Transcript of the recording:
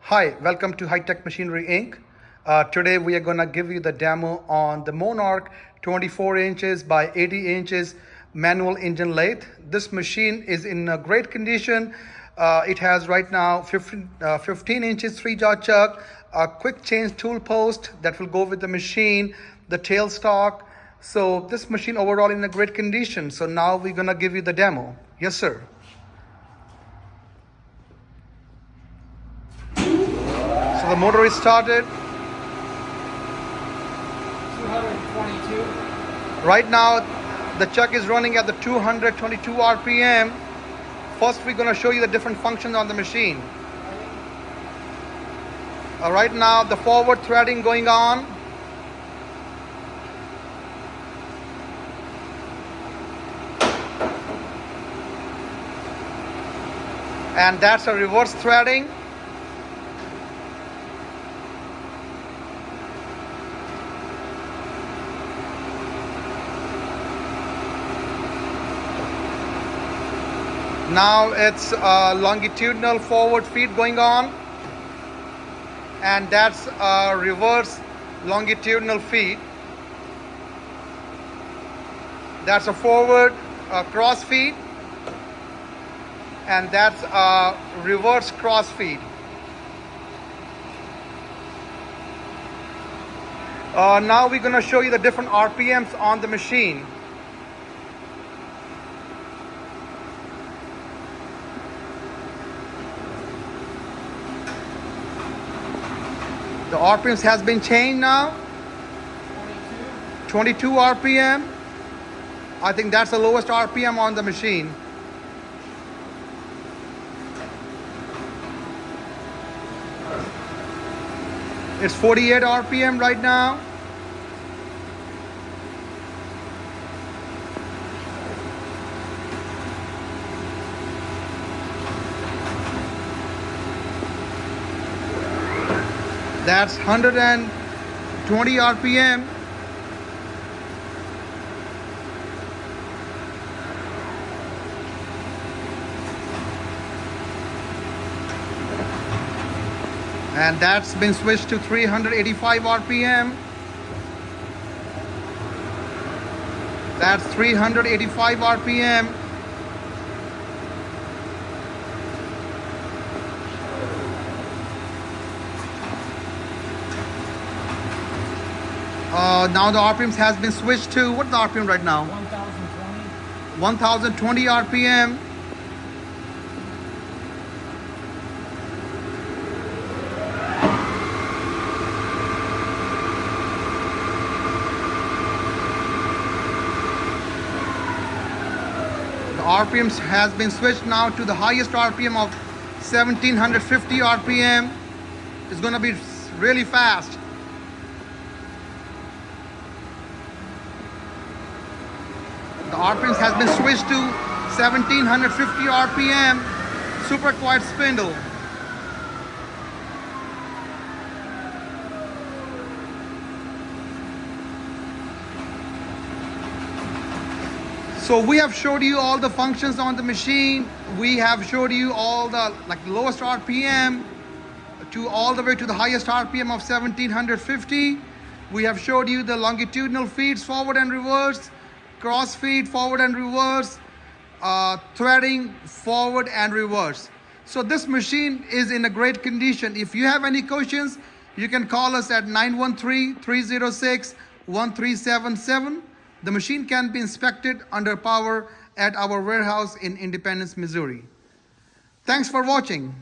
Hi, welcome to High Tech Machinery Inc. Today we are going to give you the demo on the Monarch 24 inches by 80 inches manual engine lathe. This machine is in a great condition. It has right now 15 inches 3-jaw chuck, a quick change tool post that will go with the machine, the tailstock. So this machine overall in a great condition. So now we're going to give you the demo. Yes, sir. So the motor is started. 222. Right now, the chuck is running at the 222 RPM. First, we're going to show you the different functions on the machine. Right now, the forward threading going on. And that's a reverse threading. Now it's longitudinal forward feed going on, and that's a reverse longitudinal feed. That's a forward cross feed, and that's a reverse cross feed. Now we're going to show you the different RPMs on the machine. The RPMs has been changed now. 22 RPM. I think that's the lowest RPM on the machine. It's 48 RPM right now. That's 120 RPM. And that's been switched to 385 RPM. That's 385 RPM. Now the RPMs has been switched to, what's the RPM right now? 1020. 1020 RPM. The RPMs has been switched now to the highest RPM of 1750 RPM. It's going to be really fast. The RPMs has been switched to 1750 RPM, super quiet spindle. So we have showed you all the functions on the machine. We have showed you all the lowest RPM to all the way to the highest RPM of 1750. We have showed you the longitudinal feeds forward and reverse, cross feed forward and reverse, threading forward and reverse. So this machine is in a great condition. If you have any questions, you can call us at 913-306-1377. The machine can be inspected under power at our warehouse in Independence, Missouri. Thanks for watching.